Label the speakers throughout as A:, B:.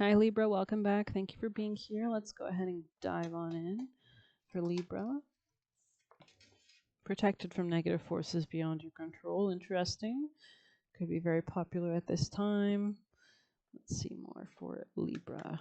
A: Hi Libra, welcome back. Thank you for being here. Let's go ahead and dive on in for Libra. Protected from negative forces beyond your control. Interesting. Could be very popular at this time. Let's see more for Libra.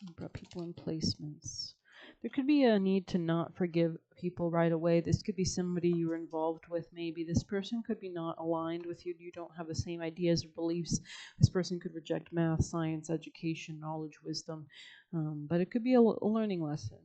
A: Libra people and placements. There could be a need to not forgive people right away. This could be somebody you were involved with. Maybe this person could be not aligned with you. You don't have the same ideas or beliefs. This person could reject math, science, education, knowledge, wisdom. But it could be a learning lesson.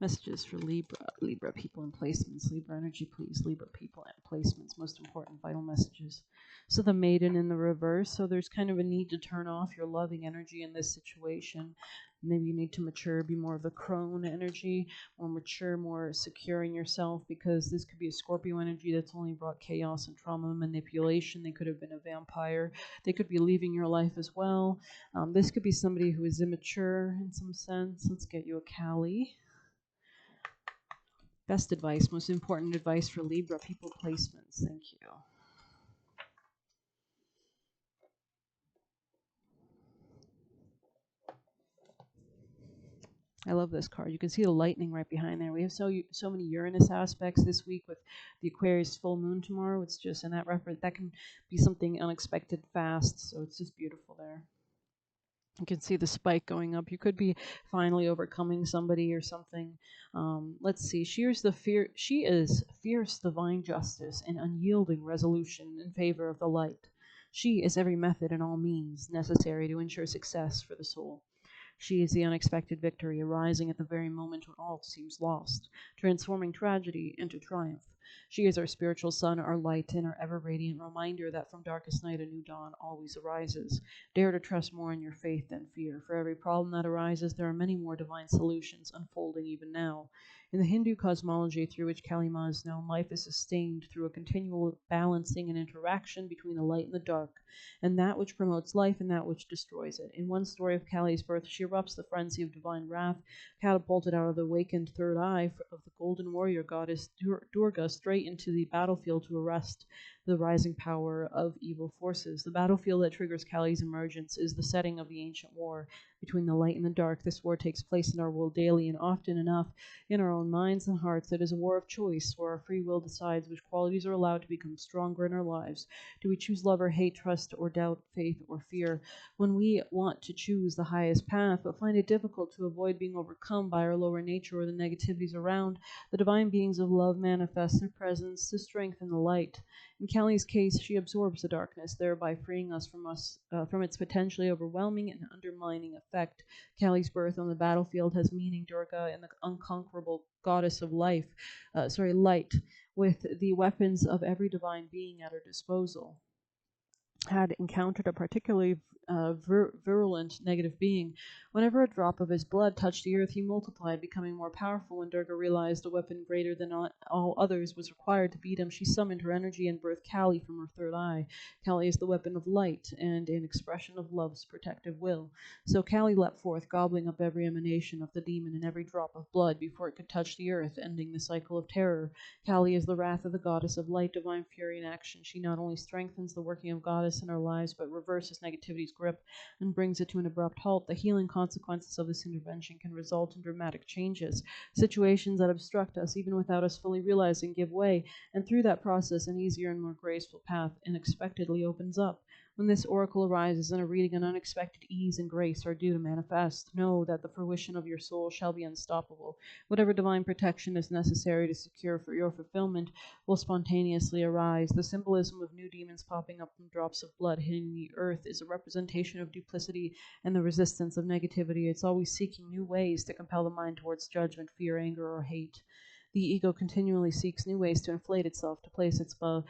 A: Messages for Libra people and placements. Libra energy, please. Libra people and placements. Most important vital messages. So the maiden in the reverse. So there's kind of a need to turn off your loving energy in this situation. Maybe you need to mature, be more of the crone energy, more mature, more secure in yourself, because this could be a Scorpio energy that's only brought chaos and trauma, manipulation. They could have been a vampire. They could be leaving your life as well. This could be somebody who is immature in some sense. Let's get you a Kali. Best advice, most important advice for Libra people placements. Thank you. I love this card. You can see the lightning right behind there. We have so many Uranus aspects this week with the Aquarius full moon tomorrow. It's just, and that reference, that can be something unexpected fast. So it's just beautiful there. You can see the spike going up. You could be finally overcoming somebody or something. Let's see. She is fierce divine justice and unyielding resolution in favor of the light. She is every method and all means necessary to ensure success for the soul. She is the unexpected victory arising at the very moment when all seems lost, transforming tragedy into triumph. She is our spiritual sun, our light, and our ever-radiant reminder that from darkest night a new dawn always arises. Dare to trust more in your faith than fear. For every problem that arises, there are many more divine solutions unfolding even now. In the Hindu cosmology through which Kali Ma is known, life is sustained through a continual balancing and interaction between the light and the dark, and that which promotes life and that which destroys it. In one story of Kali's birth, she erupts the frenzy of divine wrath, catapulted out of the awakened third eye of the golden warrior goddess Durga straight into the battlefield to arrest the rising power of evil forces. The battlefield that triggers Kali's emergence is the setting of the ancient war between the light and the dark. This war takes place in our world daily, and often enough in our own minds and hearts. It is a war of choice, where our free will decides which qualities are allowed to become stronger in our lives. Do we choose love or hate, trust or doubt, faith or fear? When we want to choose the highest path, but find it difficult to avoid being overcome by our lower nature or the negativities around, the divine beings of love manifest their presence to strengthen the light. In Kali's case, she absorbs the darkness, thereby freeing us from its potentially overwhelming and undermining effect. Kali's birth on the battlefield has meaning. Durga, and the unconquerable goddess of light, with the weapons of every divine being at her disposal, had encountered a particularly virulent negative being. Whenever a drop of his blood touched the earth, he multiplied, becoming more powerful. When Durga realized a weapon greater than all others was required to beat him, she summoned her energy and birthed Kali from her third eye. Kali is the weapon of light and an expression of love's protective will. So Kali leapt forth, gobbling up every emanation of the demon and every drop of blood before it could touch the earth, ending the cycle of terror. Kali is the wrath of the goddess of light, divine fury in action. She not only strengthens the working of goddess in our lives, but reverses negativity's grip and brings it to an abrupt halt. The healing consequences of this intervention can result in dramatic changes. Situations that obstruct us, even without us fully realizing, give way, and through that process, an easier and more graceful path unexpectedly opens up. When this oracle arises in a reading, an unexpected ease and grace are due to manifest. Know that the fruition of your soul shall be unstoppable. Whatever divine protection is necessary to secure for your fulfillment will spontaneously arise. The symbolism of new demons popping up from drops of blood hitting the earth is a representation of duplicity and the resistance of negativity. It's always seeking new ways to compel the mind towards judgment, fear, anger, or hate. The ego continually seeks new ways to inflate itself, to place itself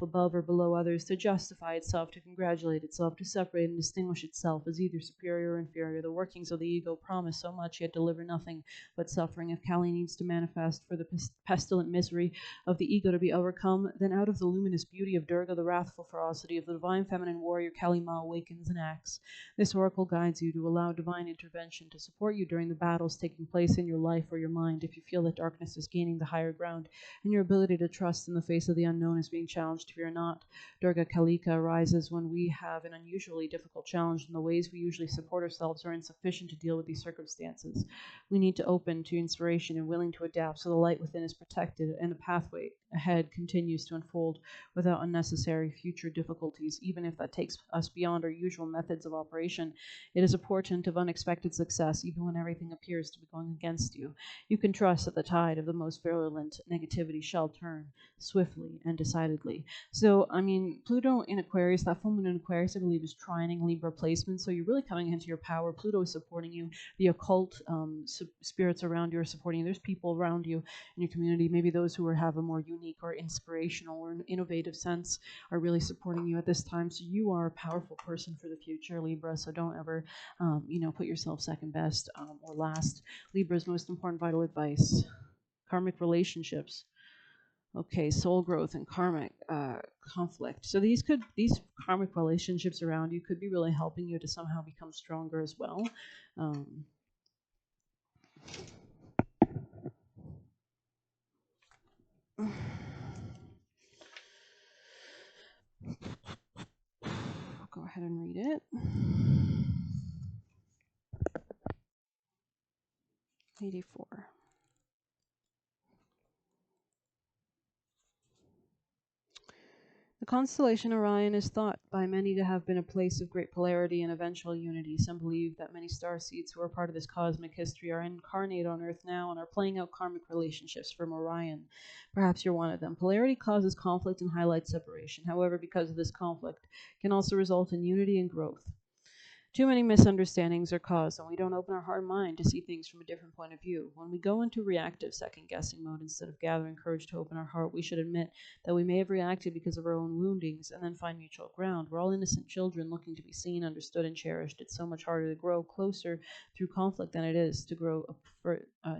A: above or below others, to justify itself, to congratulate itself, to separate and distinguish itself as either superior or inferior. The workings of the ego promise so much, yet deliver nothing but suffering. If Kali needs to manifest for the pestilent misery of the ego to be overcome, then out of the luminous beauty of Durga, the wrathful ferocity of the divine feminine warrior, Kali Ma awakens and acts. This oracle guides you to allow divine intervention to support you during the battles taking place in your life or your mind. If you feel that darkness is gaining gaining the higher ground, and your ability to trust in the face of the unknown is being challenged. Fear not. Durga Kalika arises when we have an unusually difficult challenge, and the ways we usually support ourselves are insufficient to deal with these circumstances. We need to open to inspiration and willing to adapt so the light within is protected and the pathway ahead continues to unfold without unnecessary future difficulties, even if that takes us beyond our usual methods of operation. It is a portent of unexpected success, even when everything appears to be going against you. You can trust that the tide of the most virulent negativity shall turn swiftly and decidedly. So, I mean, Pluto in Aquarius, that full moon in Aquarius, I believe, is trining Libra placement. So you're really coming into your power. Pluto is supporting you. The occult spirits around you are supporting you. There's people around you in your community, maybe those who have a more unique or inspirational or innovative sense are really supporting you at this time. So you are a powerful person for the future, Libra. So don't ever, put yourself second best or last. Libra's most important vital advice: karmic relationships. Okay, soul growth and karmic conflict. So these karmic relationships around you could be really helping you to somehow become stronger as well. I'll go ahead and read it. 84. The constellation Orion is thought by many to have been a place of great polarity and eventual unity. Some believe that many starseeds who are part of this cosmic history are incarnate on Earth now and are playing out karmic relationships from Orion. Perhaps you're one of them. Polarity causes conflict and highlights separation. However, because of this conflict, can also result in unity and growth. Too many misunderstandings are caused when we don't open our heart and mind to see things from a different point of view. When we go into reactive second-guessing mode instead of gathering courage to open our heart, we should admit that we may have reacted because of our own woundings and then find mutual ground. We're all innocent children looking to be seen, understood, and cherished. It's so much harder to grow closer through conflict than it is to grow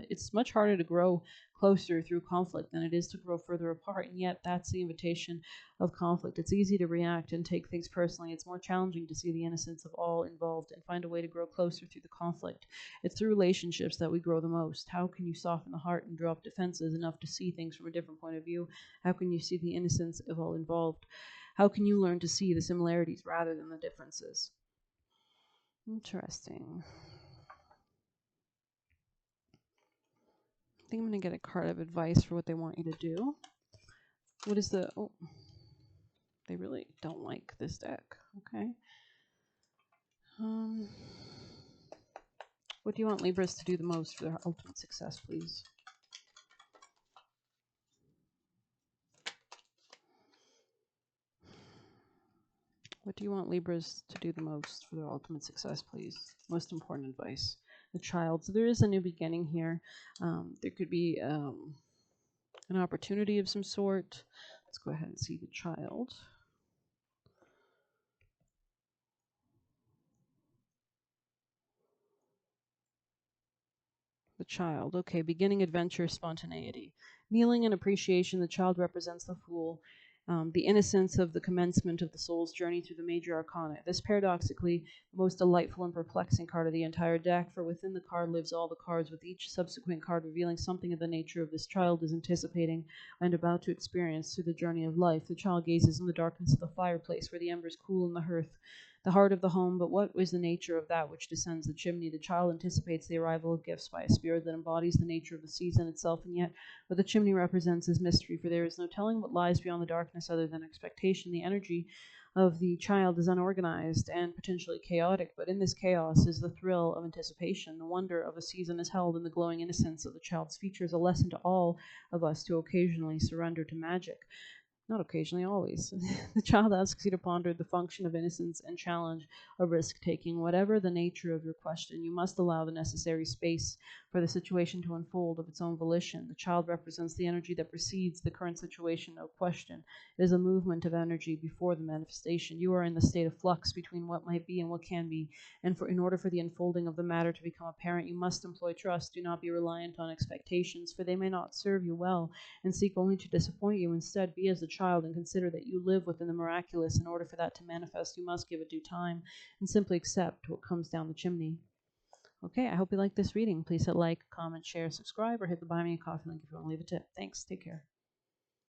A: it's much harder to grow closer through conflict than it is to grow further apart, and yet that's the invitation of conflict. It's easy to react and take things personally. It's more challenging to see the innocence of all involved and find a way to grow closer through the conflict. It's through relationships that we grow the most. How can you soften the heart and drop defenses enough to see things from a different point of view? How can you see the innocence of all involved? How can you learn to see the similarities rather than the differences? Interesting. I think I'm going to get a card of advice for what they want you to do. What is the... Oh, they really don't like this deck. Okay. What do you want Libras to do the most for their ultimate success, please? What do you want Libras to do the most for their ultimate success, please? Most important advice. The child. So there is a new beginning here. There could be an opportunity of some sort. Let's go ahead and see the child. The child. Okay, beginning adventure, spontaneity. Kneeling in appreciation, the child represents the fool, the innocence of the commencement of the soul's journey through the major arcana. This paradoxically the most delightful and perplexing card of the entire deck, for within the card lives all the cards, with each subsequent card revealing something of the nature of this child is anticipating and about to experience through the journey of life. The child gazes in the darkness of the fireplace where the embers cool in the hearth, the heart of the home, but what is the nature of that which descends the chimney? The child anticipates the arrival of gifts by a spirit that embodies the nature of the season itself, and yet what the chimney represents is mystery, for there is no telling what lies beyond the darkness other than expectation. The energy of the child is unorganized and potentially chaotic, but in this chaos is the thrill of anticipation. The wonder of a season is held in the glowing innocence of the child's features, a lesson to all of us to occasionally surrender to magic. Not occasionally, always. The child asks you to ponder the function of innocence and challenge a risk-taking. Whatever the nature of your question, you must allow the necessary space for the situation to unfold of its own volition. The child represents the energy that precedes the current situation, no question. It is a movement of energy before the manifestation. You are in the state of flux between what might be and what can be, and in order for the unfolding of the matter to become apparent, you must employ trust. Do not be reliant on expectations, for they may not serve you well, and seek only to disappoint you. Instead, be as a child and consider that you live within the miraculous. In order for that to manifest, you must give it due time and simply accept what comes down the chimney. Okay, I hope you like this reading. Please hit like, comment, share, subscribe, or hit the buy me a coffee link if you want to leave a tip. Thanks. Take care.